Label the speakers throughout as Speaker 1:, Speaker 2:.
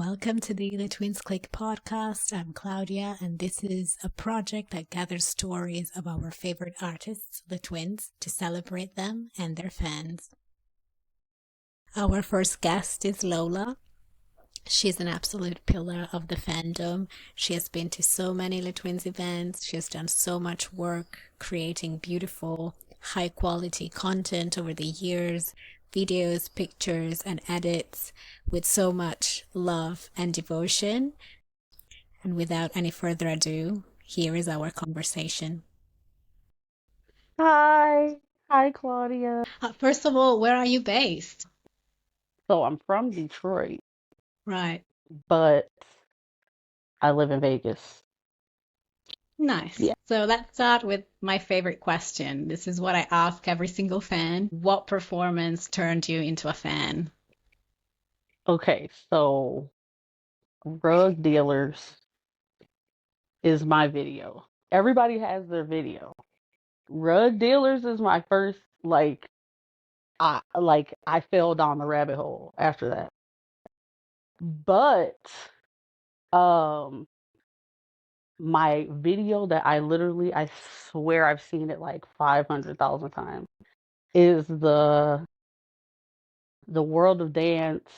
Speaker 1: Welcome to the The Twins Click podcast. I'm Claudia, and this is a project that gathers stories of our favorite artists, the Twins, to celebrate them and their fans. Our first guest is Lola. She's an absolute pillar of the fandom. She has been to so many Le Twins events. She has done so much work creating beautiful, high quality content over the years, videos, pictures, and edits with so much love and devotion. And without any further ado, here is our conversation.
Speaker 2: Hi. Hi, Claudia.
Speaker 1: First of all, where are you based?
Speaker 2: So I'm from Detroit,
Speaker 1: Right.
Speaker 2: but I live in Vegas.
Speaker 1: Nice.
Speaker 2: Yeah.
Speaker 1: So let's start with my favorite question. This is what I ask every single fan. What performance turned you into a fan?
Speaker 2: Okay, so Rug Dealers is my video. Everybody has their video. Rug Dealers is my first I fell down the rabbit hole after that. But um my video that I swear I've seen it like 500,000 times is the World of Dance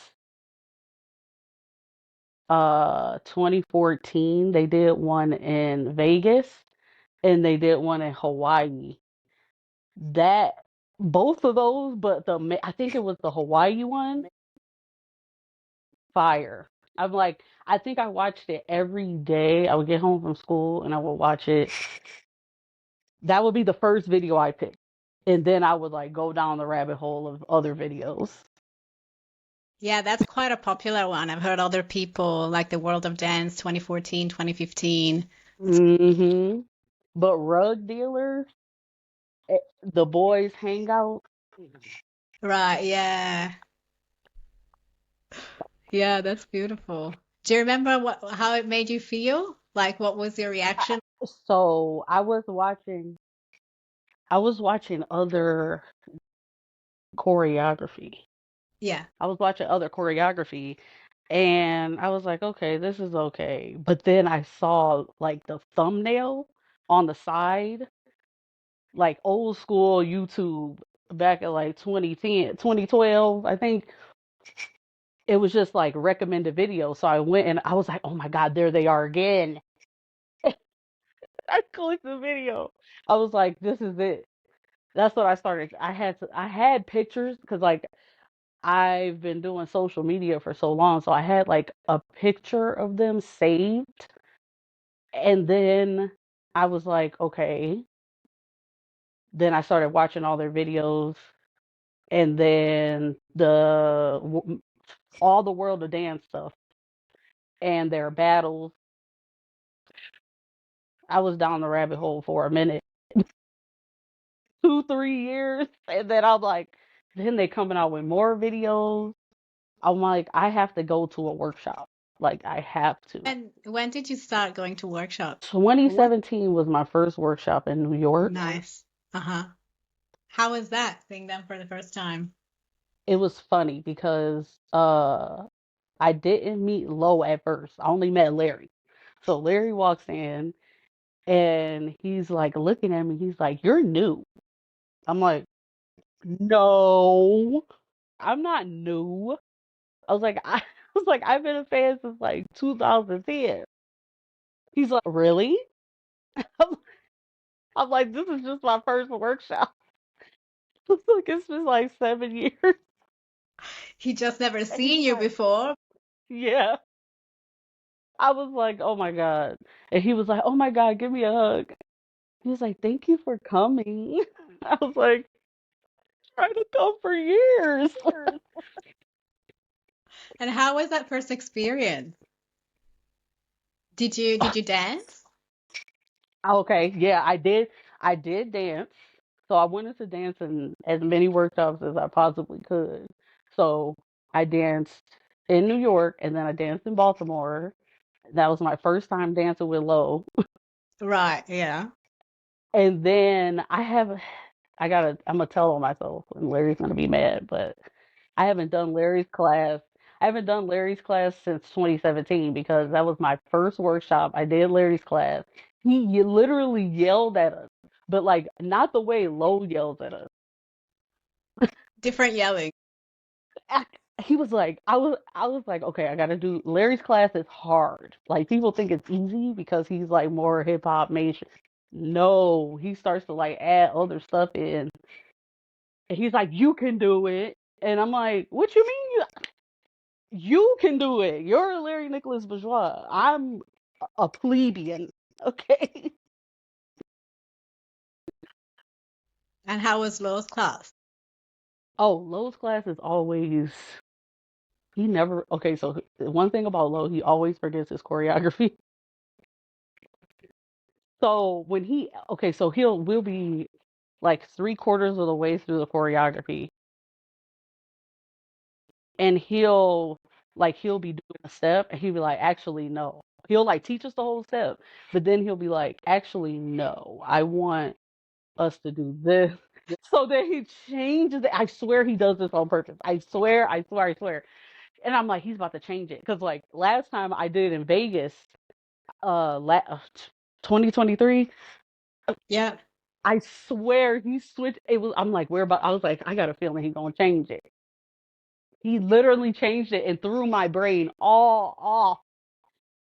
Speaker 2: 2014. They did one in Vegas and they did one in Hawaii. That both of those, but I think it was the Hawaii one, fire. I think I watched it every day. I would get home from school and I would watch it. That would be the first video I picked. And then I would like go down the rabbit hole of other videos.
Speaker 1: Yeah, that's quite a popular one. I've heard other people like the World of Dance 2014, 2015.
Speaker 2: hmm But Rug Dealer, the boys hangout.
Speaker 1: Right, yeah. Yeah, that's beautiful. Do you remember how it made you feel? Like what was your reaction?
Speaker 2: So I was watching other choreography.
Speaker 1: Yeah.
Speaker 2: I was watching other choreography and I was like, okay, this is okay. But then I saw like the thumbnail on the side, like old school YouTube back in like 2010, 2012, I think. It was just like recommended videos. So I went and I was like, oh my God, there they are again. I clicked the video. I was like, this is it. That's what I started. I had pictures because like I've been doing social media for so long, so I had like a picture of them saved, and then I was like, okay. Then I started watching all their videos, and then all the World of Dance stuff and their battles. I was down the rabbit hole for a minute, 2, 3 years, and then I'm like, then they coming out with more videos. I'm like, I have to go to a workshop. Like, I have to.
Speaker 1: And when did you start going to workshops?
Speaker 2: 2017 was my first workshop in New York.
Speaker 1: Nice. Uh-huh. How was that seeing them for the first time?
Speaker 2: It was funny because I didn't meet Lo at first. I only met Larry. So Larry walks in and he's like looking at me. He's like, "You're new." I'm like, "No, I'm not new." I was like, I was like, I've been a fan since like 2010. He's like, "Really?" I'm, I'm like, "This is just my first workshop." It's like it's been like 7 years.
Speaker 1: He just never
Speaker 2: And he's
Speaker 1: seen you
Speaker 2: like,
Speaker 1: before.
Speaker 2: "Yeah." I was like, "Oh my God." And he was like, "Oh my God, give me a hug." He was like, "Thank you for coming." I was like, "Trying to come for years."
Speaker 1: And how was that first experience? Did you dance?
Speaker 2: Okay, yeah, I did. I did dance. So I wanted to dance in as many workshops as I possibly could. So I danced in New York and then I danced in Baltimore. That was my first time dancing with Lo.
Speaker 1: Right, yeah.
Speaker 2: And then I'm gonna tell on myself and Larry's gonna be mad, but I haven't done Larry's class. I haven't done Larry's class since 2017 because that was my first workshop. I did Larry's class. He literally yelled at us, but like not the way Lo yells at us.
Speaker 1: Different yelling.
Speaker 2: I- He was like, I was like, okay, I gotta do Larry's class is hard. Like people think it's easy because he's like more hip hop major. No, he starts to like add other stuff in, and he's like, you can do it, and I'm like, what you mean? You can do it. You're Larry Nicholas Bourgeois. I'm a plebeian. Okay.
Speaker 1: And how was Lo's class?
Speaker 2: Oh, Lo's class is always he never okay, so one thing about Lo, he always forgets his choreography. So when he okay, so we'll be like 3/4 of the way through the choreography and he'll be doing a step and he'll be like, actually no. He'll like teach us the whole step, but then he'll be like, actually no, I want us to do this. So then he changes it. I swear he does this on purpose. I swear. And I'm like, he's about to change it. Because like last time I did it in Vegas, 2023,
Speaker 1: Yeah.
Speaker 2: I swear he switched. I'm like, I was like, I got a feeling he's gonna change it. He literally changed it and threw my brain all off.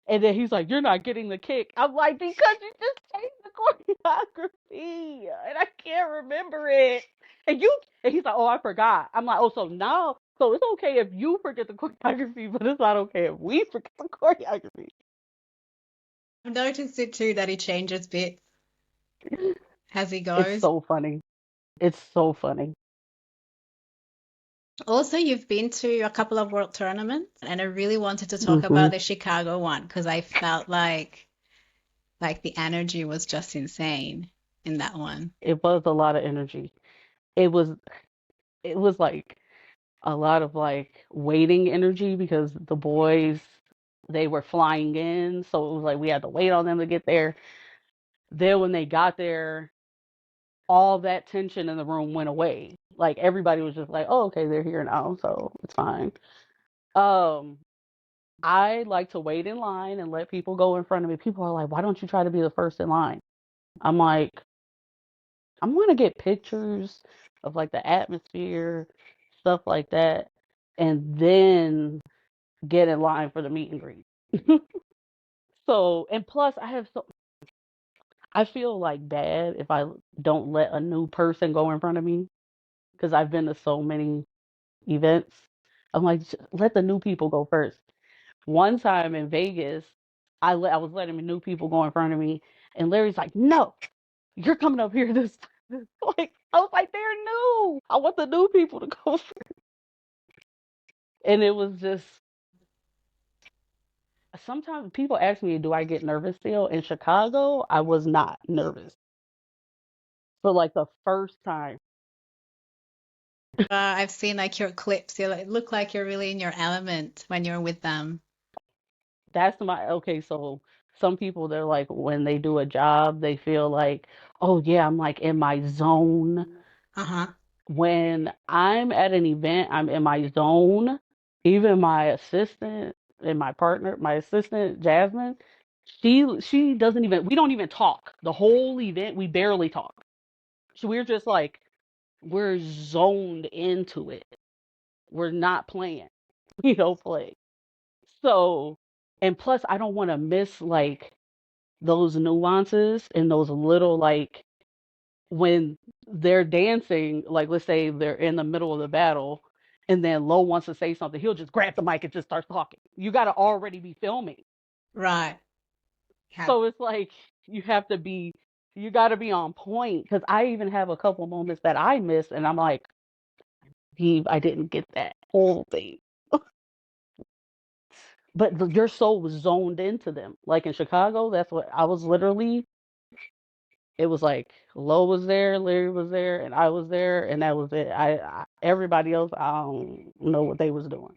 Speaker 2: And then he's like, "You're not getting the kick." I'm like, "Because you just changed the choreography, and I can't remember it." And he's like, "Oh, I forgot." I'm like, "Oh, so now, so it's okay if you forget the choreography, but it's not okay if we forget the choreography."
Speaker 1: I've noticed it too that he changes bits as he
Speaker 2: It's
Speaker 1: goes.
Speaker 2: so funny. It's so funny.
Speaker 1: Also, you've been to a couple of world tournaments, and I really wanted to talk
Speaker 2: Hmm.
Speaker 1: about the Chicago one because I felt like the energy was just insane in that one.
Speaker 2: It was a lot of energy. It was it was like a lot of like waiting energy because the boys they were flying in, so it was like we had to wait on them to get there. Then when they got there, all that tension in the room went away. Like everybody was just like, "Oh, okay, they're here now, so it's fine." Um, I like to wait in line and let people go in front of me. People are like, "Why don't you try to be the first in line?" I'm like, "I'm going to get pictures of like the atmosphere, stuff like that, and then get in line for the meet and greet." So, and plus I feel like bad if I don't let a new person go in front of me because I've been to so many events. I'm like, let the new people go first. One time in Vegas, I was letting new people go in front of me, and Larry's like, "No, you're coming up here this time." Like I was like, "They're new. I want the new people to go first." And it was just sometimes people ask me, "Do I get nervous still?" In Chicago, I was not nervous for like the first time.
Speaker 1: I've seen like your clips. You look like you're really in your element when you're with them.
Speaker 2: That's my okay. So some people they're like when they do a job, they feel like, oh yeah, I'm like in my zone.
Speaker 1: Uh-huh.
Speaker 2: When I'm at an event, I'm in my zone. Even my assistant and my partner, my assistant Jasmine, she doesn't even we don't even talk. The whole event, we barely talk. So we're just like we're zoned into it. We're not playing. We don't play. So and plus I don't want to miss like those nuances and those little like when they're dancing, like let's say they're in the middle of the battle and then Lo wants to say something, he'll just grab the mic and just start talking. You got to already be filming.
Speaker 1: Right. Have
Speaker 2: So it's like you have to be, you got to be on point because I even have a couple moments that I missed and I'm like, Eve, I didn't get that whole thing. But your soul was zoned into them. Like in Chicago, that's what I was literally it was like Lo was there, Larry was there, and I was there, and that was it. Everybody else, I don't know what they was doing.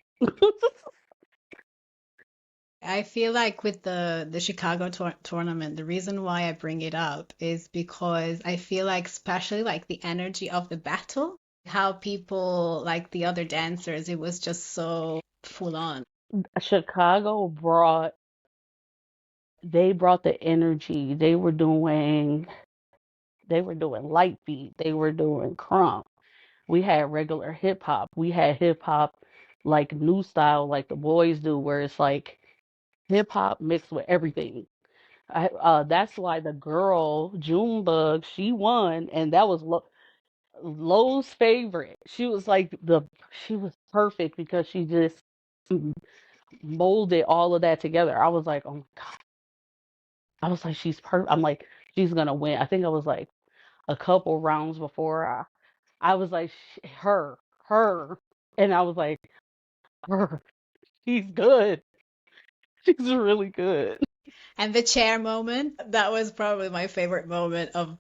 Speaker 1: I feel like with the Chicago tournament, the reason why I bring it up is because I feel like especially like the energy of the battle, how people like the other dancers, it was just so full on.
Speaker 2: Chicago brought the energy. They were doing light beat. They were doing crunk. We had regular hip hop. We had hip hop like new style, like the boys do, where it's like hip hop mixed with everything. That's why the girl Junebug she won, and that was Lowe's favorite. She was perfect because she just molded all of that together. I was like, oh my god. I was like, she's perfect. I'm like, she's gonna win. I think I was like a couple rounds before I was like, her, and I was like, her. She's good. She's really good.
Speaker 1: And the chair moment, that was probably my favorite moment of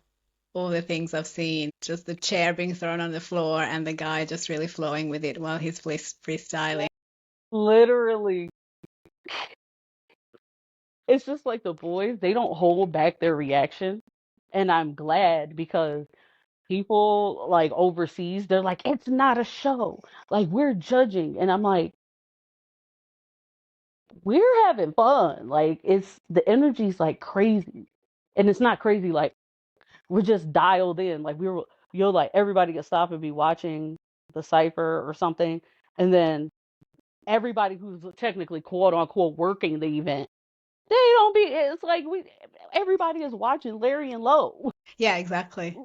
Speaker 1: all the things I've seen. Just the chair being thrown on the floor and the guy just really flowing with it while he's freestyling.
Speaker 2: Literally, it's just like the boys, they don't hold back their reaction. And I'm glad because people like overseas, they're like, it's not a show. Like, we're judging. And I'm like, we're having fun. Like, the energy's like crazy. And it's not crazy, like, we're just dialed in. Like, like, everybody could stop and be watching the cipher or something. And then everybody who's technically quote unquote working the event, they don't be, it's like everybody is watching Larry and Lowe.
Speaker 1: Yeah, exactly.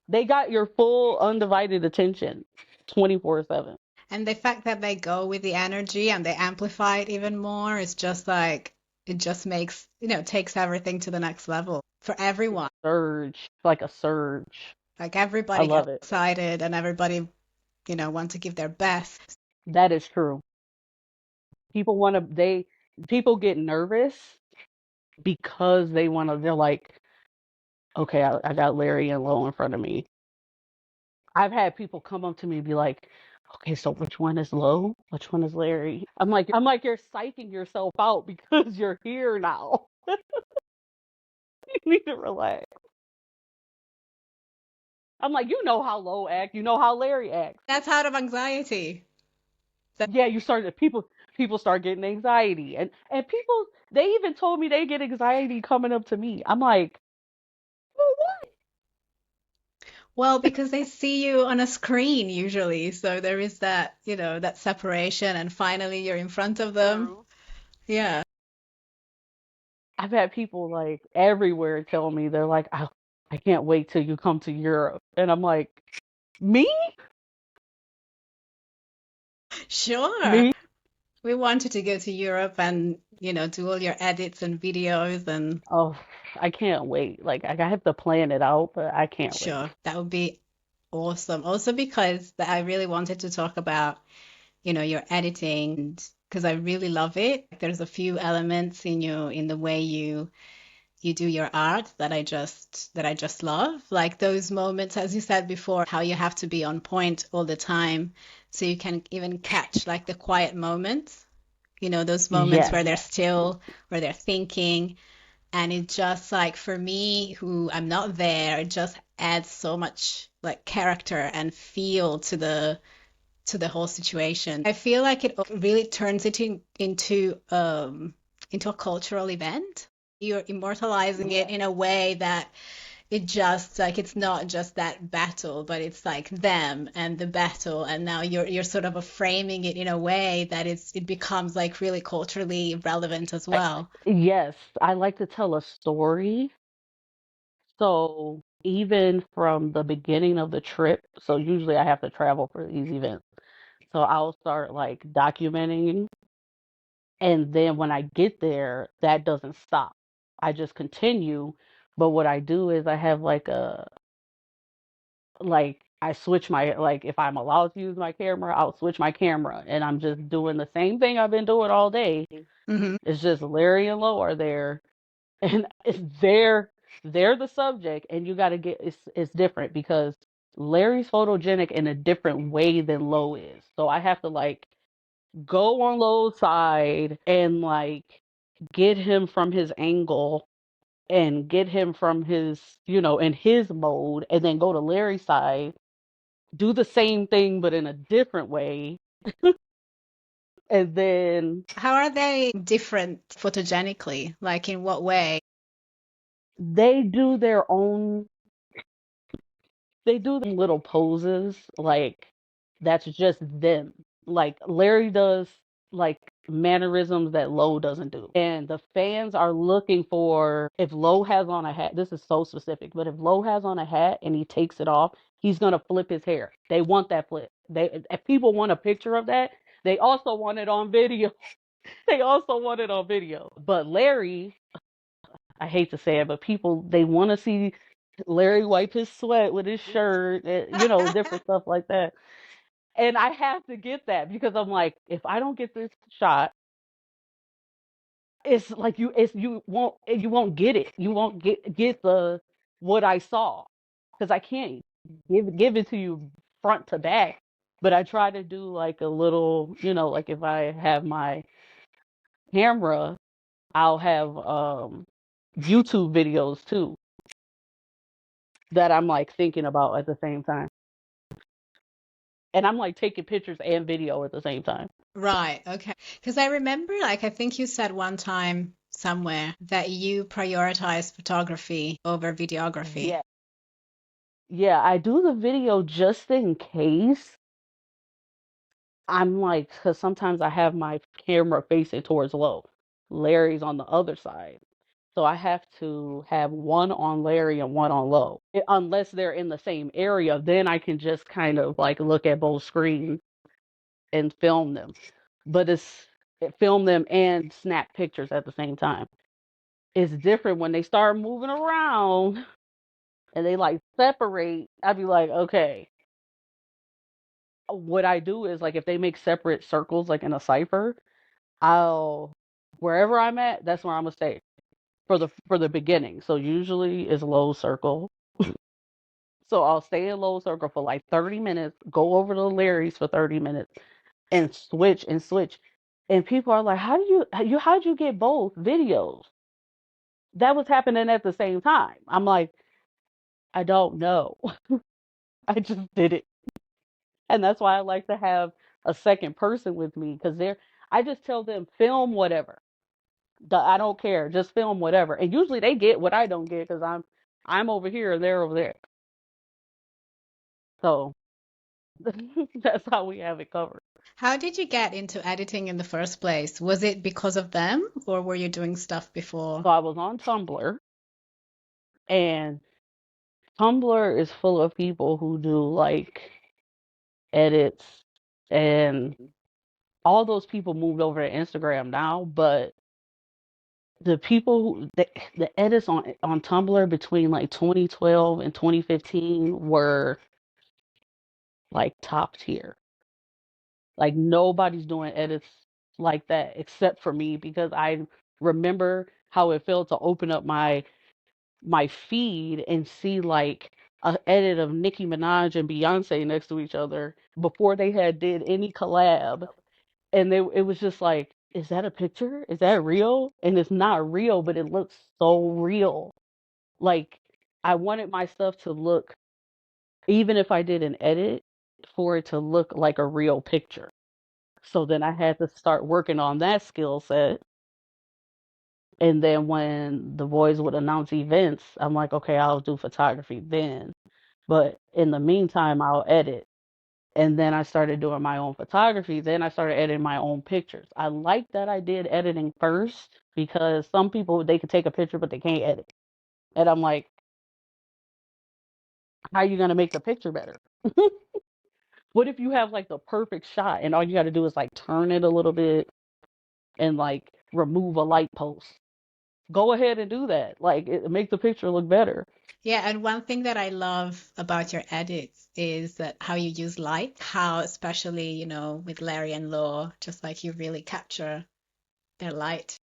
Speaker 2: They got your full undivided attention 24/7.
Speaker 1: And the fact that they go with the energy and they amplify it even more is just like, it just makes, takes everything to the next level for everyone.
Speaker 2: Surge, like a surge.
Speaker 1: Like
Speaker 2: I
Speaker 1: everybody gets
Speaker 2: love it.
Speaker 1: excited and everybody, want to give their best.
Speaker 2: That is true. People want to, people get nervous because they're like, okay, I got Larry and Lowe in front of me. I've had people come up to me and be like, okay, so which one is Lowe? Which one is Larry? I'm like, you're psyching yourself out because you're here now. You need to relax. I'm like, you know how Lowe act, you know how Larry acts.
Speaker 1: That's out of anxiety.
Speaker 2: Yeah, people start getting anxiety. And people, they even told me they get anxiety coming up to me. I'm like, well, what?
Speaker 1: Well, because they see you on a screen usually, so there is that, that separation, and finally you're in front of them.
Speaker 2: True.
Speaker 1: Yeah.
Speaker 2: I've had people like everywhere tell me they're like, I can't wait till you come to Europe. And I'm like, me?
Speaker 1: Sure.
Speaker 2: Me?
Speaker 1: We wanted to go to Europe and, do all your edits and videos and
Speaker 2: Oh, I can't wait. Like, I have to plan it out, but I can't wait.
Speaker 1: sure, that would be awesome. Also because I really wanted to talk about, your editing because I really love it. There's a few elements in the way you do your art that I just love. Like those moments, as you said before, how you have to be on point all the time so you can even catch like the quiet moments, those moments
Speaker 2: Yes.
Speaker 1: where they're still, where they're thinking. And it just like for me, who I'm not there, it just adds so much like character and feel to the whole situation. I feel like it really turns it into a cultural event. You're immortalizing it in a way that it just like it's not just that battle, but it's like them and the battle, and now you're sort of framing it in a way that it becomes like really culturally relevant as well.
Speaker 2: Yes, I like to tell a story. So even from the beginning of the trip, so usually I have to travel for these events. So I'll start like documenting, and then when I get there, that doesn't stop. I just continue. But what I do is I have like I switch my, like, if I'm allowed to use my camera, I'll switch my camera, and I'm just doing the same thing I've been doing all day.
Speaker 1: Hmm.
Speaker 2: It's just Larry and Lo are there, and they're the subject, and you got to get, it's different because Larry's photogenic in a different way than Lo is. So I have to like go on Lo's side and like get him from his angle and get him from his, in his mode, and then go to Larry's side, do the same thing but in a different way, And then
Speaker 1: How are they different photogenically? Like in what way?
Speaker 2: they do their own they do them little poses, like that's just them. Like Larry does like mannerisms that Lowe doesn't do. And the fans are looking for, if Lowe has on a hat, this is so specific, but if Lowe has on a hat and he takes it off, he's gonna flip his hair. They want that flip. If people want a picture of that, they also want it on video. They also want it on video. But Larry, I hate to say it, but people, they want to see Larry wipe his sweat with his shirt, different stuff like that. And I have to get that because I'm like, if I don't get this shot, it's like you won't get it. You won't get the what I saw because I can't give it to you front to back. But I try to do like a little, like if I have my camera, I'll have YouTube videos too that I'm like thinking about at the same time. And I'm like taking pictures and video at the same time.
Speaker 1: Right, okay. Because I remember, like, I think you said one time somewhere that you prioritize photography over videography.
Speaker 2: Yeah. Yeah, I do the video just in case. I'm like, because sometimes I have my camera facing towards Low. Larry's on the other side. So I have to have one on Larry and one on Low. Unless they're in the same area, then I can just kind of like look at both screens and film them. But film them and snap pictures at the same time. It's different when they start moving around and they like separate. I'd be like, okay, what I do is like if they make separate circles like in a cipher, I'll wherever I'm at, that's where I'm gonna stay for the beginning. So usually it's low circle. So I'll stay in low circle for like 30 minutes, go over to Larry's for 30 minutes, and switch and switch. And people are like, how'd you get both videos? That was happening at the same time. I'm like, I don't know. I just did it. And that's why I like to have a second person with me because I just tell them film whatever. I don't care, just film whatever. And usually they get what I don't get because I'm over here and they're over there. So that's how we have it covered.
Speaker 1: How did you get into editing in the first place? Was it because of them, or were you doing stuff before?
Speaker 2: So I was on Tumblr, and Tumblr is full of people who do like edits, and all those people moved over to Instagram now, but the people the edits on Tumblr between like 2012 and 2015 were like top tier. Like nobody's doing edits like that except for me because I remember how it felt to open up my feed and see like a edit of Nicki Minaj and Beyonce next to each other before they had did any collab, and it was just like, is that a picture? Is that real? And it's not real, but it looks so real. Like I wanted my stuff to look, even if I did an edit, for it to look like a real picture. So then I had to start working on that skill set. And then when the boys would announce events, I'm like, okay, I'll do photography then. But in the meantime, I'll edit. And then I started doing my own photography. Then I started editing my own pictures. I like that I did editing first because some people, they can take a picture, but they can't edit. And I'm like, how are you going to make the picture better? What if you have like the perfect shot and all you got to do is like turn it a little bit and like remove a light post? Go ahead and do that. Like it makes the picture look better.
Speaker 1: Yeah, and one thing that I love about your edits is that how you use light, how especially, with Larry and Law, just like you really capture their light.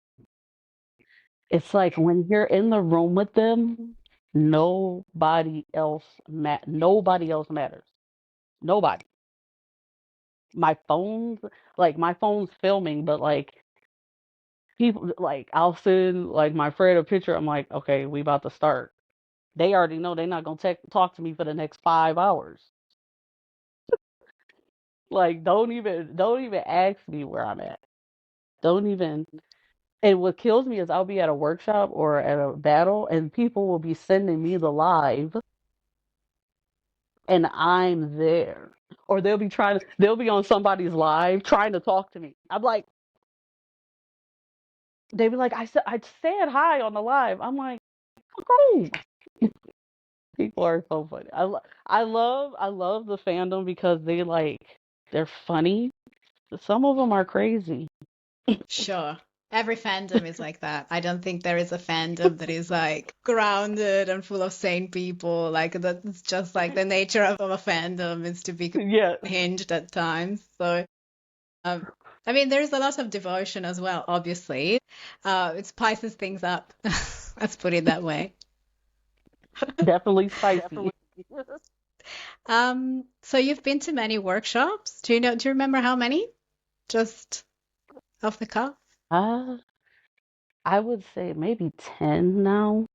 Speaker 2: It's like when you're in the room with them, nobody else matters. Nobody. My phone's my phone's filming, but like people like I'll send like my friend a picture. I'm like, okay, we about to start. They already know they're not gonna talk to me for the next 5 hours. Like, don't even ask me where I'm at. Don't even. And what kills me is I'll be at a workshop or at a battle, and people will be sending me the live, and I'm there. Or they'll be on somebody's live trying to talk to me. I'm like, they be like, I said hi on the live. I'm like, oh, people are so funny. I love the fandom because they're funny. Some of them are crazy.
Speaker 1: Sure. Every fandom is like that. I don't think there is a fandom that is like grounded and full of sane people. Like that's just like the nature of a fandom is to be
Speaker 2: Yeah,
Speaker 1: hinged at times. So, um, I mean, there's a lot of devotion as well, obviously. It spices things up. Let's put it that way.
Speaker 2: definitely spicy.
Speaker 1: So you've been to many workshops. Do you remember how many? Just off the cuff?
Speaker 2: Uh, I would say maybe 10 now,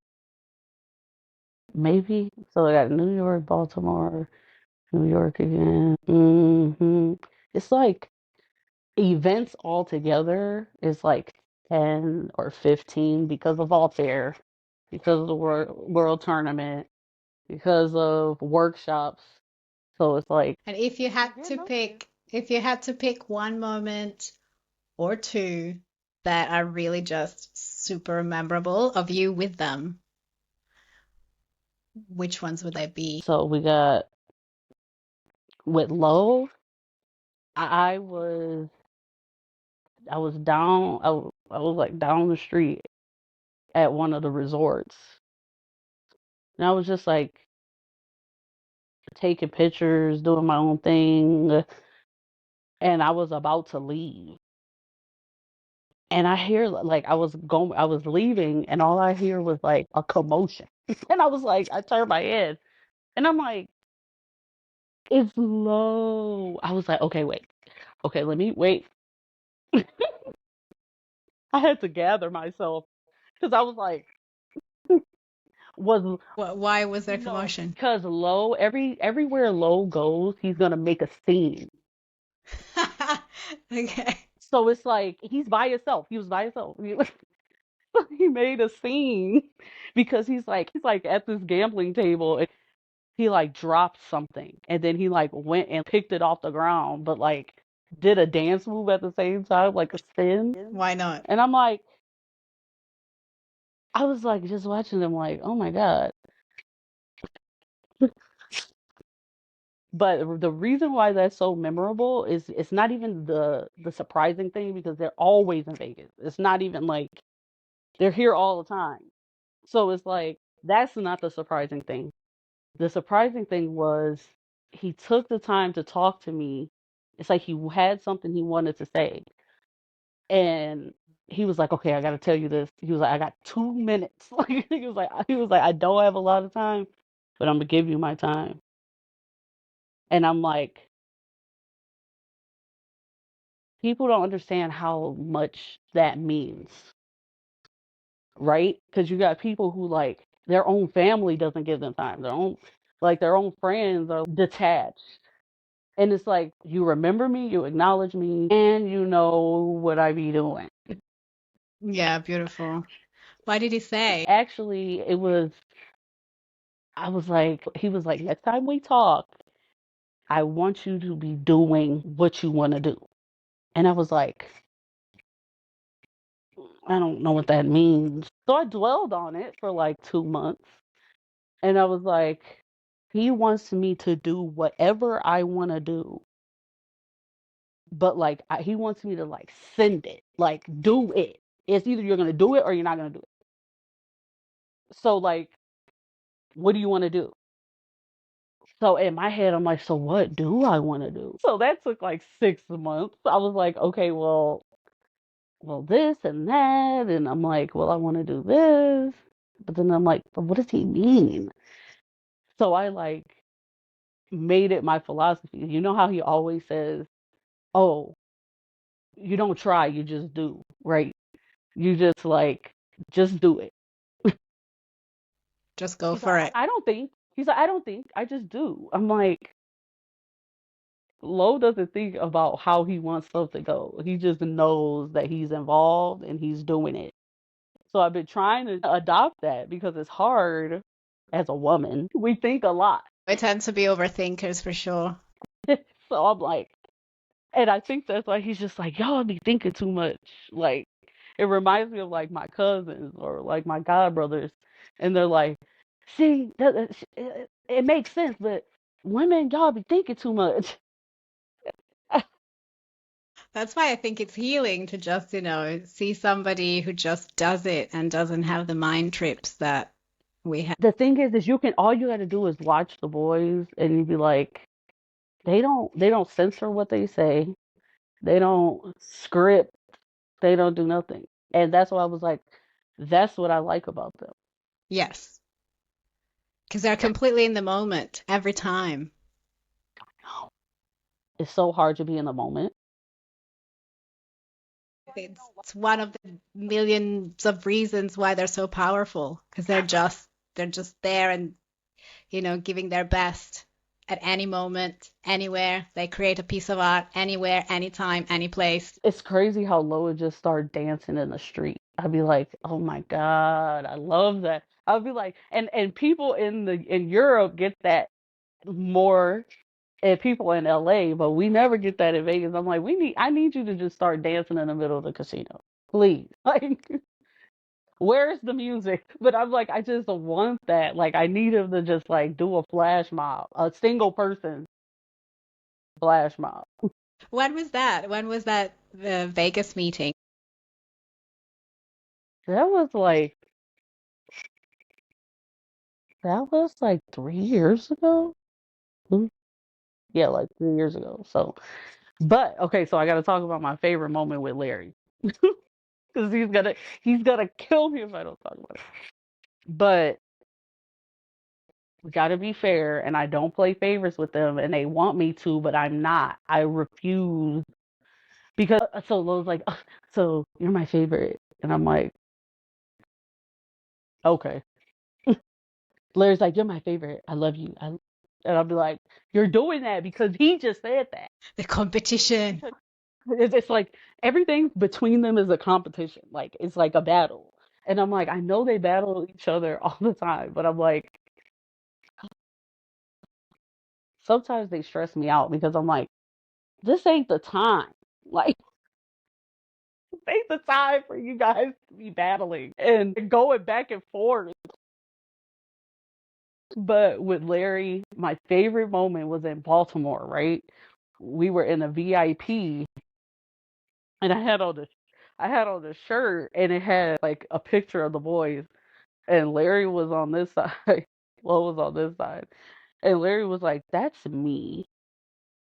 Speaker 2: maybe. So I got New York, Baltimore, New York again. It's like events altogether is like 10 or 15 because of Altair, because of the world tournament, because of workshops. So it's like,
Speaker 1: And if you had to pick one moment or two that are really just super memorable of you with them, which ones would they be?
Speaker 2: so we got with Low, I was I was down I was like down the street at one of the resorts. And I was just like taking pictures, doing my own thing, and I was about to leave. And I hear like I was leaving, and all I hear was like a commotion. And I was like, I turned my head, and I'm like, it's Low. I was like, okay, wait, okay, let me wait. I had to gather myself because I was like, was
Speaker 1: Why was there
Speaker 2: no,
Speaker 1: commotion?
Speaker 2: because Low everywhere Low goes, he's gonna make a scene.
Speaker 1: Okay.
Speaker 2: So it's like he's by himself. He was by himself. He made a scene because he's like at this gambling table and he like dropped something and then he like went and picked it off the ground, but like did a dance move at the same time, like a spin.
Speaker 1: Why not?
Speaker 2: And I was like just watching him like, oh my God. But the reason why that's so memorable is it's not even the surprising thing because they're always in Vegas. It's not even like they're here all the time. So it's like that's not the surprising thing. The surprising thing was he took the time to talk to me. It's like he had something he wanted to say. And he was like, "Okay, I got to tell you this." He was like, "I got 2 minutes." Like he was like, "I don't have a lot of time, but I'm gonna give you my time." And I'm like, people don't understand how much that means, right? Because you got people who like their own family doesn't give them time. Their own friends are detached. And it's like, you remember me, you acknowledge me, and you know what I be doing.
Speaker 1: Yeah, beautiful. What did he say?
Speaker 2: Actually, he was like, next time we talk, I want you to be doing what you want to do. And I was like, I don't know what that means. So I dwelled on it for like 2 months. And I was like, he wants me to do whatever I want to do. But like, he wants me to like send it, like, do it. It's either you're going to do it or you're not going to do it. So like, what do you want to do? So in my head, I'm like, so what do I want to do? So that took like 6 months. I was like, okay, well, this and that, and I'm like, well, I want to do this, but then I'm like, but what does he mean? So I like made it my philosophy. You know how he always says, oh, you don't try, you just do, right? You just like, just do it.
Speaker 1: Just go
Speaker 2: He's like,
Speaker 1: for it.
Speaker 2: I don't think. He's like, I don't think. I just do. I'm like, Lo doesn't think about how he wants stuff to go. He just knows that he's involved and he's doing it. So I've been trying to adopt that because it's hard as a woman. We think a lot.
Speaker 1: We tend to be overthinkers for sure.
Speaker 2: So I'm like, and I think that's why he's just like, y'all be thinking too much. Like, it reminds me of like my cousins or like my god brothers, and they're like, see, it makes sense, but women, y'all be thinking too much.
Speaker 1: That's why I think it's healing to just, see somebody who just does it and doesn't have the mind trips that we have.
Speaker 2: The thing is all you got to do is watch the boys, and you be like, they don't censor what they say, they don't script, they don't do nothing, and that's why I was like, that's what I like about them.
Speaker 1: Yes, because they're completely in the moment every time.
Speaker 2: It's so hard to be in the moment.
Speaker 1: It's one of the millions of reasons why they're so powerful, because they're just there and, giving their best at any moment, anywhere. They create a piece of art anywhere, anytime, any place.
Speaker 2: It's crazy how Lo would just start dancing in the street. I'd be like, oh my God, I love that. I'd be like, and people in Europe get that more, and people in LA, but we never get that in Vegas. I'm like, I need you to just start dancing in the middle of the casino. Please. Like, where's the music? But I'm like, I just want that. Like, I need him to just like do a flash mob, a single person flash mob.
Speaker 1: When was that? When was that the Vegas meeting?
Speaker 2: That was like that was like 3 years ago. Hmm. Yeah, like 3 years ago. So, but okay, so I got to talk about my favorite moment with Larry because he's gonna kill me if I don't talk about it. But we got to be fair, and I don't play favorites with them, and they want me to, but I'm not. I refuse because so Lowe's like, "Ugh, so you're my favorite," and I'm like, okay. Larry's like, you're my favorite. I love you. And I'll be like, you're doing that because he just said that.
Speaker 1: The competition.
Speaker 2: It's like everything between them is a competition. Like it's like a battle. And I'm like, I know they battle each other all the time, but I'm like, sometimes they stress me out because I'm like, this ain't the time. Like, this ain't the time for you guys to be battling and going back and forth. But with Larry, my favorite moment was in Baltimore, right? We were in a VIP, and I had on the shirt, and it had like a picture of the boys, and Larry was on this side, Lo was on this side, and Larry was like, "That's me."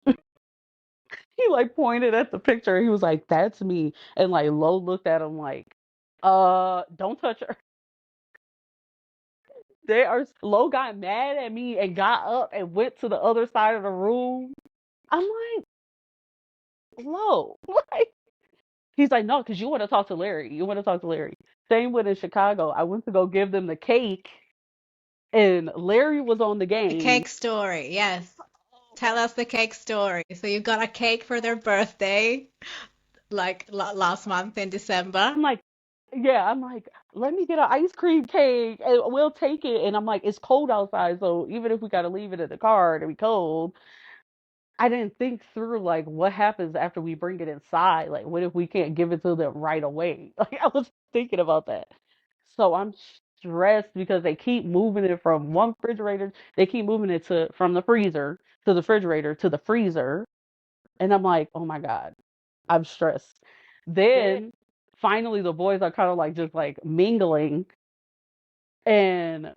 Speaker 2: He like pointed at the picture. He was like, "That's me," and like Lo looked at him like, don't touch her." Lo got mad at me and got up and went to the other side of the room. I'm like, Lo, like. He's like, no, because you want to talk to Larry. You want to talk to Larry. Same with in Chicago. I went to go give them the cake, and Larry was on the
Speaker 1: The
Speaker 2: game.
Speaker 1: cake story, yes. Tell us the cake story. So you got a cake for their birthday, like last month in December.
Speaker 2: I'm like, yeah, I'm like, let me get an ice cream cake, and we'll take it. And I'm like, it's cold outside, so even if we got to leave it in the car and be cold, I didn't think through like what happens after we bring it inside. Like, what if we can't give it to them right away? Like, I was thinking about that. So I'm stressed because they keep moving it from one refrigerator. They keep moving it to from the freezer to the refrigerator to the freezer, and I'm like, oh my God, I'm stressed. Then finally, the boys are kind of like just like mingling, and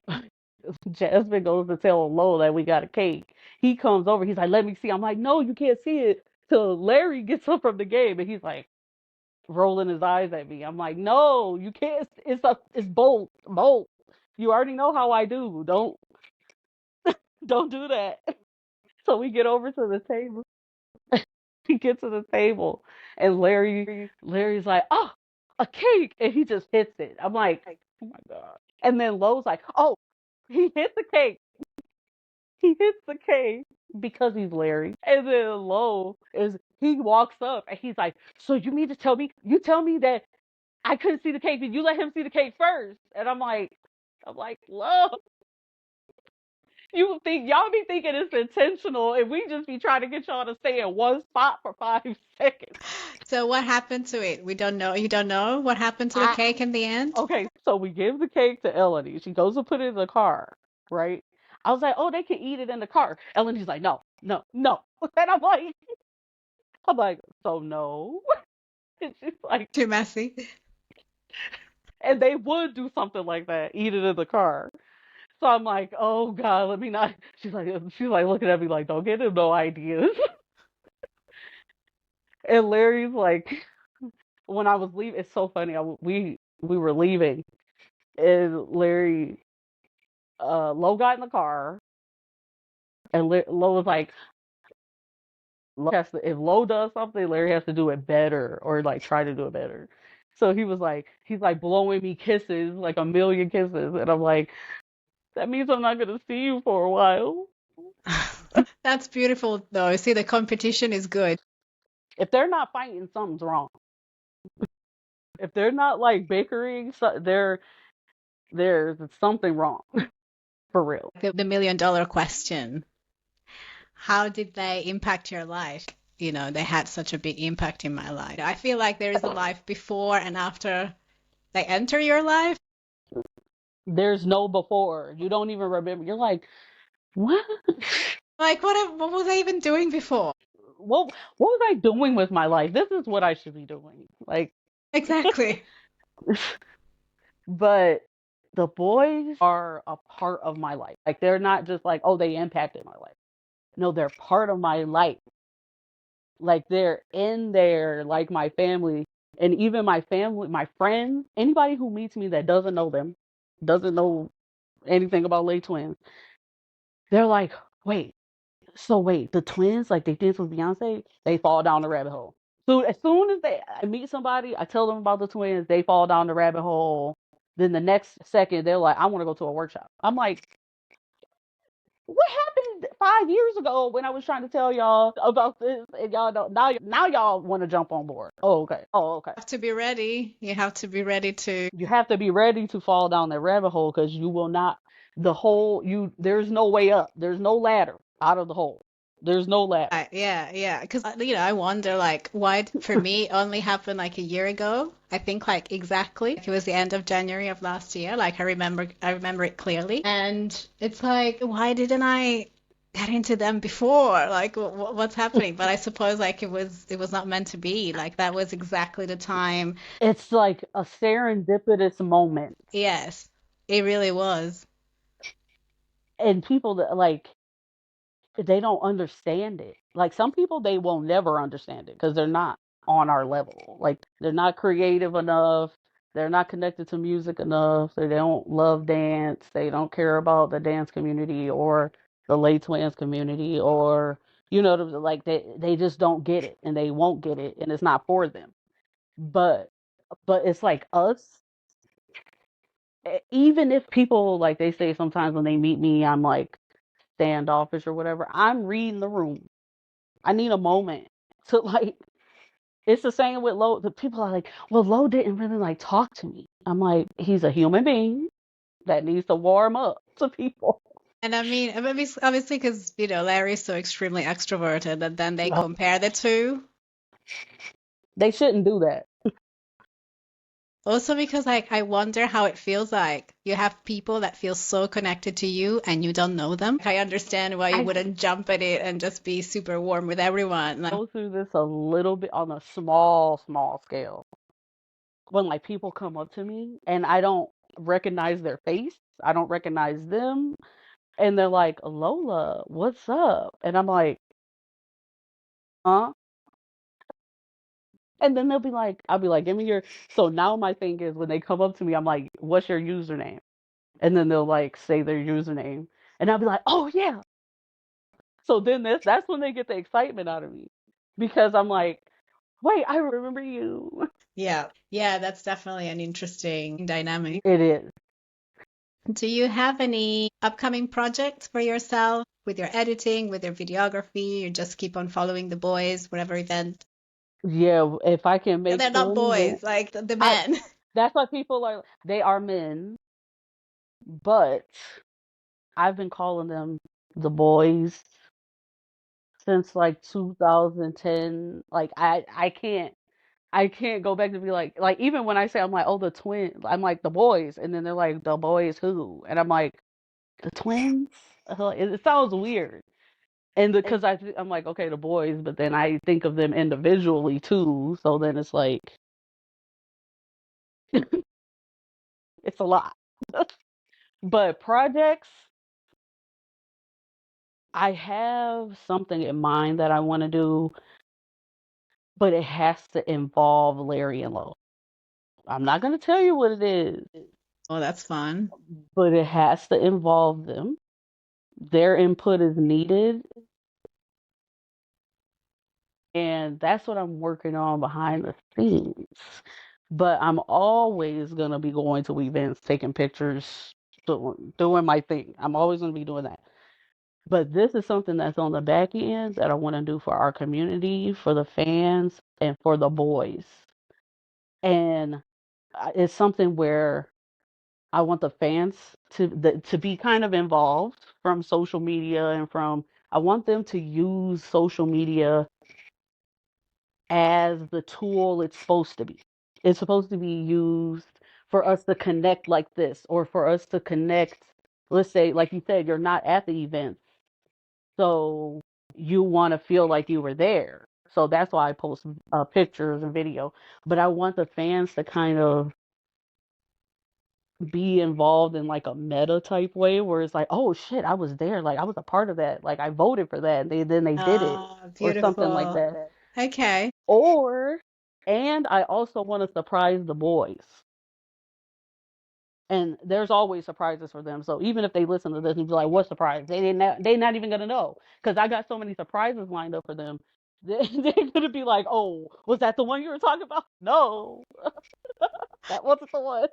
Speaker 2: Jasmine goes to tell Lo that we got a cake. He comes over. He's like, "Let me see." I'm like, "No, you can't see it." Till Larry gets up from the game, and he's like rolling his eyes at me. I'm like, "No, you can't. It's bolt, bolt. You already know how I do. Don't do that." So we get over to the table. We get to the table, and Larry's like, "Oh, a cake," and he just hits it. I'm like, "Oh my God!" And then Lo's like, "Oh, he hit the cake. He hits the cake." because he's Larry. And then he walks up and he's like, so you mean to tell me, you tell me that I couldn't see the cake, did you let him see the cake first? And I'm like, Lo, y'all be thinking it's intentional, and we just be trying to get y'all to stay in one spot for 5 seconds.
Speaker 1: So what happened to it? We don't know. You don't know what happened to the
Speaker 2: I
Speaker 1: cake in the end?
Speaker 2: Okay, so we give the cake to Elodie. She goes to put it in the car, right? I was like, oh, they can eat it in the car. Elodie's like, no, no, no. And I'm like, so no. And she's like,
Speaker 1: Too messy.
Speaker 2: and they would do something like that, eat it in the car. So I'm like, oh God, let me not. She's like looking at me like, don't get him no ideas. And Larry's like, when I was leaving, it's so funny. We were leaving, and Larry, Lo got in the car, and Lo was like, if Lo does something, Larry has to do it better or like try to do it better. So he's like blowing me kisses, like a million kisses, and I'm like, that means I'm not gonna see you for a while.
Speaker 1: That's beautiful, though. See, the competition is good.
Speaker 2: If they're not fighting, something's wrong. If they're not like bickering, there's something wrong for real.
Speaker 1: The million-dollar question. How did they impact your life? You know, they had such a big impact in my life. I feel like there is a life before and after they enter your life.
Speaker 2: There's no before. You don't even remember. You're like, what?
Speaker 1: Like, what was I even doing before?
Speaker 2: What was I doing with my life? This is what I should be doing. Like,
Speaker 1: Exactly.
Speaker 2: but the boys are a part of my life. Like, they're not just like, oh, they impacted my life. No, they're part of my life. Like, they're in there, like my family. And even my family, my friends, anybody who meets me that doesn't know them, doesn't know anything about Les Twins, they're like, wait, the twins, like they dance with Beyonce, they fall down the rabbit hole. So as soon as I meet somebody, I tell them about the twins, they fall down the rabbit hole. Then the next second, they're like, I want to go to a workshop. I'm like, what happened 5 years ago when I was trying to tell y'all about this, and y'all don't now y'all want to jump on board? Oh, okay. Oh, okay.
Speaker 1: You have to be ready. You have to be ready to.
Speaker 2: You have to be ready to fall down that rabbit hole because you will not. There's no way up. There's no ladder out of the hole. There's no ladder.
Speaker 1: Yeah. Because, I wonder, like, why for me only happened like a year ago. I think like exactly. It was the end of January of last year. Like, I remember it clearly. And it's like, why didn't I get into them before? Like, what's happening? But I suppose like it was not meant to be. Like, that was exactly the time.
Speaker 2: It's like a serendipitous moment.
Speaker 1: Yes, it really was.
Speaker 2: And people that like, they don't understand it. Like some people, they will never understand it because they're not on our level. Like they're not creative enough. They're not connected to music enough. They don't love dance. They don't care about the dance community or the Les Twins community, or like they just don't get it and they won't get it and it's not for them. But it's like us. Even if people, like they say sometimes when they meet me, I'm like standoffish or whatever. I'm reading the room. I need a moment to like. It's the same with Lo. The people are like, well, Lo didn't really like talk to me. I'm like, he's a human being that needs to warm up to people.
Speaker 1: And I mean, obviously, because Larry's so extremely extroverted, and then they compare the two.
Speaker 2: They shouldn't do that.
Speaker 1: Also, because like I wonder how it feels like you have people that feel so connected to you and you don't know them. I understand why you wouldn't jump at it and just be super warm with everyone. Like,
Speaker 2: go through this a little bit on a small scale. When like people come up to me and I don't recognize their face, I don't recognize them, and they're like, Lola, what's up? And I'm like, huh? And then I'll be like, give me your. So now my thing is when they come up to me, I'm like, what's your username? And then they'll like say their username, and I'll be like, oh yeah. So then that's when they get the excitement out of me, because I'm like, wait, I remember you.
Speaker 1: yeah, that's definitely an interesting dynamic.
Speaker 2: It is.
Speaker 1: Do you have any upcoming projects for yourself with your editing, with your videography? You just keep on following the boys, whatever event.
Speaker 2: Yeah, if I can
Speaker 1: And
Speaker 2: make
Speaker 1: they're not
Speaker 2: them,
Speaker 1: boys, like the
Speaker 2: I
Speaker 1: men.
Speaker 2: that's why people are they are men, but I've been calling them the boys since like 2010. Like I can't go back to be like even when I say I'm like, oh, the twin, I'm like the boys, and then they're like, the boys who, and I'm like, the twins. It sounds weird, and because I'm like, okay, the boys, but then I think of them individually too, so then it's like it's a lot. But projects, I have something in mind that I want to do, but it has to involve Larry and Lowe. I'm not gonna tell you what it is,
Speaker 1: Oh, that's fun.
Speaker 2: but it has to involve them. Their input is needed, and that's what I'm working on behind the scenes. But I'm always gonna be going to events, taking pictures, doing my thing. I'm always gonna be doing that. But this is something that's on the back end that I want to do for our community, for the fans, and for the boys. And it's something where I want the fans to be kind of involved from social media and from I want them to use social media as the tool it's supposed to be. It's supposed to be used for us to connect like this, or for us to connect. Let's say, like you said, you're not at the event, so you want to feel like you were there. So that's why I post pictures and video. But I want the fans to kind of be involved in like a meta type way where it's like, oh shit, I was there. Like I was a part of that. Like I voted for that. Then they did it
Speaker 1: Ah,
Speaker 2: or something like
Speaker 1: beautiful.
Speaker 2: that.
Speaker 1: Okay.
Speaker 2: Or, and I also want to surprise the boys. And there's always surprises for them. So even if they listen to this and be like, "What surprise?" They not even gonna know because I got so many surprises lined up for them. They're gonna be like, "Oh, was that the one you were talking about?" No, that wasn't the one.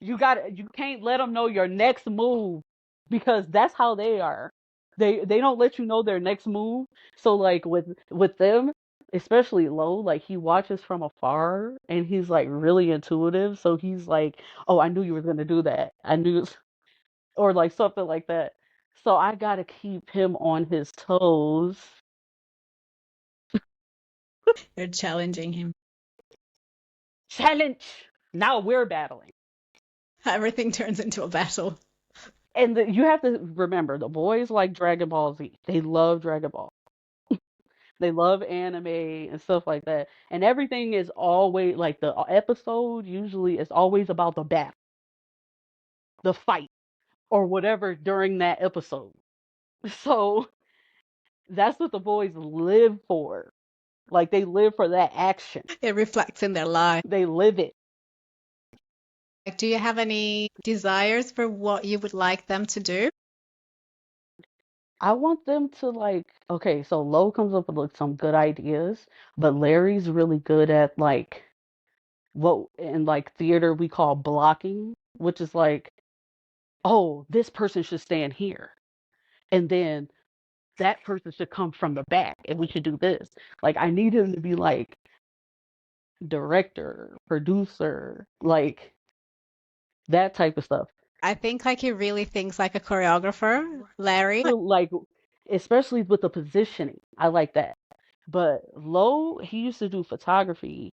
Speaker 2: You can't let them know your next move because that's how they are. They don't let you know their next move. So like with them, especially Low, like he watches from afar and he's like really intuitive. So he's like, "Oh, I knew you were gonna do that. I knew," or like something like that. So I gotta keep him on his toes.
Speaker 1: You're challenging him.
Speaker 2: Challenge. Now we're battling.
Speaker 1: Everything turns into a battle.
Speaker 2: And you have to remember, the boys like Dragon Ball Z. They love Dragon Ball. They love anime and stuff like that. And everything is always like the episode usually is always about the battle, the fight, or whatever during that episode. So that's what the boys live for. Like they live for that action.
Speaker 1: It reflects in their life.
Speaker 2: They live it.
Speaker 1: Like, do you have any desires for what you would like them to do?
Speaker 2: I want them to like, okay, so Lo comes up with like some good ideas, but Larry's really good at like what in like theater we call blocking, which is like, oh, this person should stand here. And then that person should come from the back and we should do this. Like I need him to be like director, producer, like that type of stuff.
Speaker 1: I think like he really thinks like a choreographer, Larry.
Speaker 2: Like especially with the positioning. I like that. But Lo, he used to do photography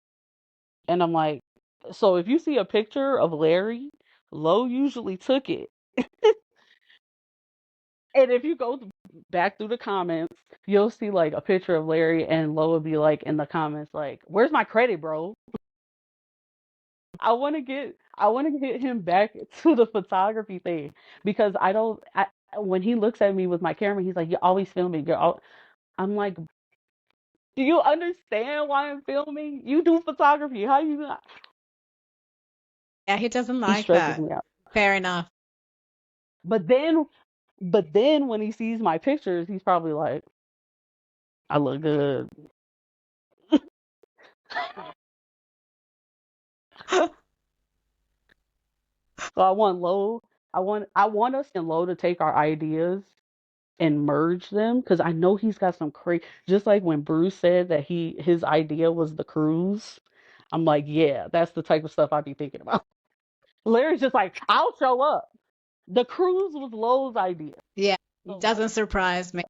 Speaker 2: and I'm like, so if you see a picture of Larry, Lo usually took it. And if you go back through the comments, you'll see like a picture of Larry, and Lo will be like in the comments, like, "Where's my credit, bro?" I want to get him back to the photography thing because I don't. When he looks at me with my camera, he's like, "You're always filming." I'm like, "Do you understand why I'm filming? You do photography. How you not?"
Speaker 1: Yeah, he doesn't
Speaker 2: He
Speaker 1: like
Speaker 2: stresses
Speaker 1: that.
Speaker 2: me out.
Speaker 1: Fair enough.
Speaker 2: But then, but then when he sees my pictures, he's probably like, "I look good." So I want Low. I want us and Low to take our ideas and merge them because I know he's got some crazy. Just like when Bruce said that his idea was the cruise. I'm like, yeah, that's the type of stuff I'd be thinking about. Larry's just like, I'll show up. The cruise was Low's idea.
Speaker 1: Yeah, it
Speaker 2: So
Speaker 1: doesn't surprise me.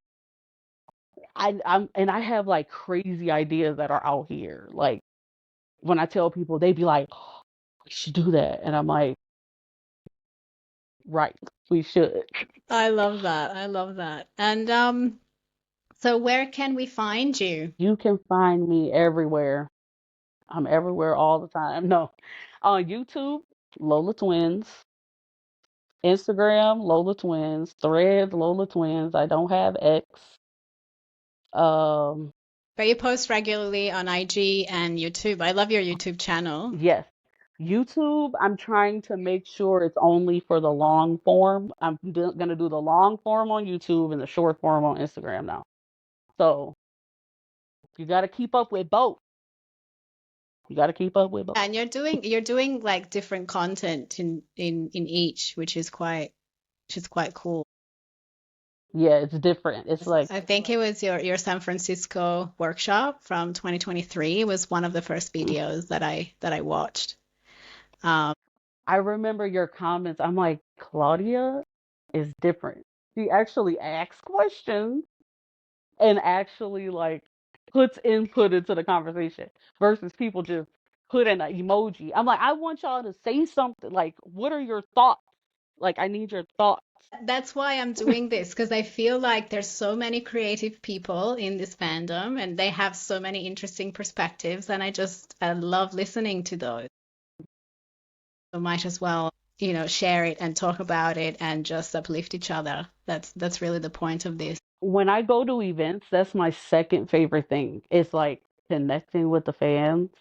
Speaker 2: I have like crazy ideas that are out here. Like when I tell people, they be like, oh, we should do that, and I'm like, right, we should.
Speaker 1: I love that. I love that. And so where can we find you?
Speaker 2: You can find me everywhere. I'm everywhere all the time. No, on YouTube, Lola Twins. Instagram, Lola Twins. Threads, Lola Twins. I don't have X. Um,
Speaker 1: But you post regularly on IG and YouTube. I love your YouTube channel.
Speaker 2: yes. YouTube, I'm trying to make sure it's only for the long form. I'm gonna do the long form on YouTube and the short form on Instagram now. So you got to keep up with both. You got to keep up with both.
Speaker 1: And you're doing like different content in each, which is quite cool.
Speaker 2: Yeah, it's different. It's like
Speaker 1: I think it was your San Francisco workshop from 2023 was one of the first videos that I watched. Um,
Speaker 2: I remember your comments. I'm like, Claudia is different. She actually asks questions and actually like puts input into the conversation versus people just put in an emoji. I'm like, I want y'all to say something. Like, what are your thoughts? Like, I need your thoughts.
Speaker 1: that's why I'm doing this because I feel like there's so many creative people in this fandom and they have so many interesting perspectives, and I love listening to those. So might as well, share it and talk about it and just uplift each other. That's really the point of this.
Speaker 2: When I go to events, that's my second favorite thing. It's like connecting with the fans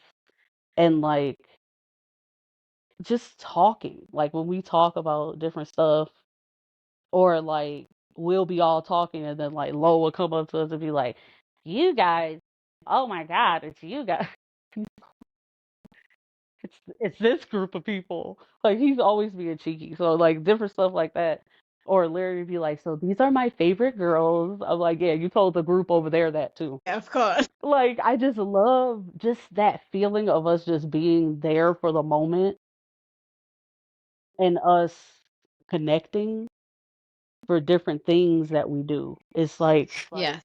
Speaker 2: and like just talking. Like when we talk about different stuff, or like we'll be all talking, and then like Lo will come up to us and be like, "You guys, oh my God, it's you guys." It's this group of people. Like he's always being cheeky. So like different stuff like that. Or Larry would be like, "So these are my favorite girls." I'm like, "Yeah, you told the group over there that too."
Speaker 1: Yeah, of course.
Speaker 2: Like I just love just that feeling of us just being there for the moment and us connecting for different things that we do. It's like
Speaker 1: Yeah.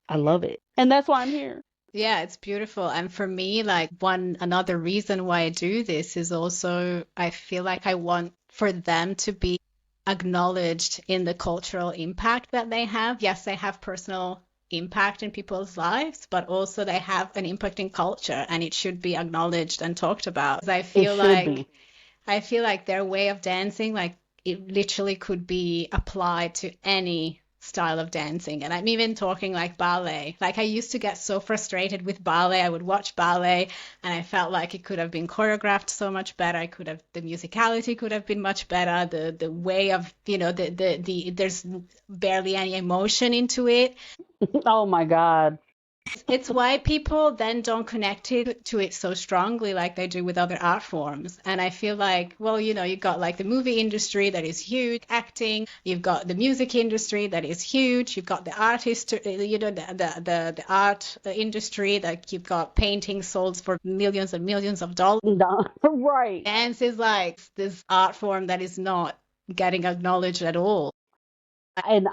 Speaker 2: I love it. And that's why I'm here.
Speaker 1: Yeah, it's beautiful. And for me, like another reason why I do this is also I feel like I want for them to be acknowledged in the cultural impact that they have. Yes, they have personal impact in people's lives, but also they have an impact in culture and it should be acknowledged and talked about. 'Cause
Speaker 2: It should be.
Speaker 1: I feel like their way of dancing, like it literally could be applied to any style of dancing. And I'm even talking like ballet. Like I used to get so frustrated with ballet. I would watch ballet and I felt like it could have been choreographed so much better. The musicality could have been much better. The way of, there's barely any emotion into it.
Speaker 2: Oh my God.
Speaker 1: It's why people then don't connect to it so strongly like they do with other art forms. And I feel like, well, you've got like the movie industry that is huge, acting, you've got the music industry that is huge, you've got the artist, the art industry, that you've got paintings sold for millions and millions of dollars.
Speaker 2: No, right.
Speaker 1: Dance is like this art form that is not getting acknowledged at all.
Speaker 2: And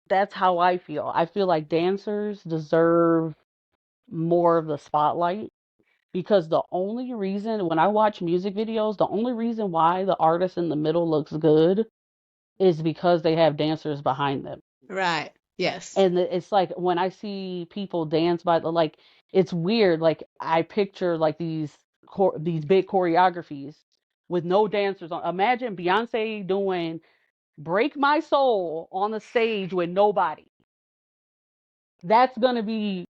Speaker 2: that's how I feel. I feel like dancers deserve more of the spotlight because the only reason when I watch music videos, the only reason why the artist in the middle looks good is because they have dancers behind them.
Speaker 1: Right. Yes.
Speaker 2: And it's like when I see people dance by the like it's weird. Like I picture like these big choreographies with no dancers on. Imagine Beyonce doing "Break My Soul" on the stage with nobody. That's gonna be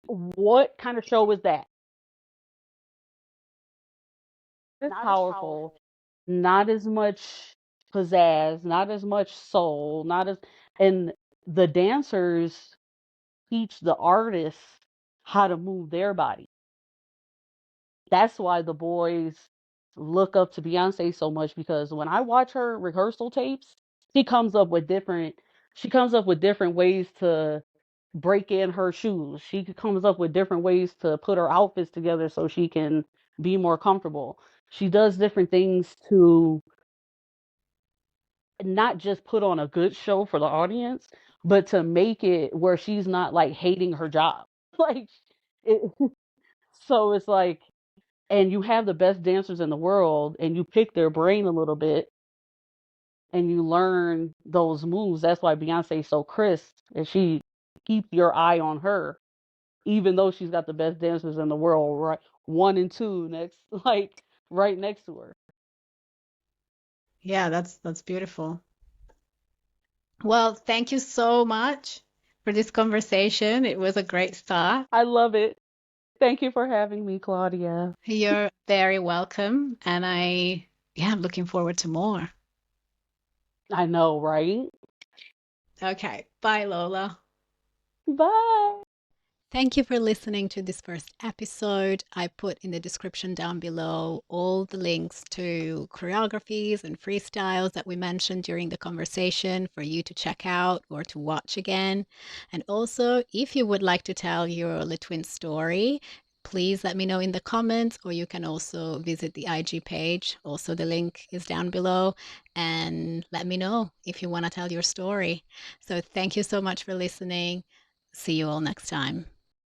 Speaker 2: what kind of show is that? It's powerful, not as much pizzazz, not as much soul, not as and the dancers teach the artists how to move their body. That's why the boys look up to Beyonce so much because when I watch her rehearsal tapes, she comes up with different she comes up with different ways to break in her shoes. She comes up with different ways to put her outfits together so she can be more comfortable. She does different things to not just put on a good show for the audience, but to make it where she's not like hating her job. Like it, so it's like, and you have the best dancers in the world and you pick their brain a little bit and you learn those moves. That's why Beyonce's so crisp and she keeps your eye on her, even though she's got the best dancers in the world, right? One and two next, like right next to her.
Speaker 1: Yeah, that's beautiful. Well, thank you so much for this conversation. It was a great start.
Speaker 2: I love it. Thank you for having me, Claudia.
Speaker 1: You're very welcome, and yeah, I'm looking forward to more.
Speaker 2: I know, right?
Speaker 1: Okay, bye, Lola.
Speaker 2: Bye.
Speaker 1: Thank you for listening to this first episode. I put in the description down below all the links to choreographies and freestyles that we mentioned during the conversation for you to check out or to watch again. And also, if you would like to tell your Le Twin story, please let me know in the comments, or you can also visit the IG page. Also, the link is down below, and let me know if you want to tell your story. So, thank you so much for listening. See you all next time.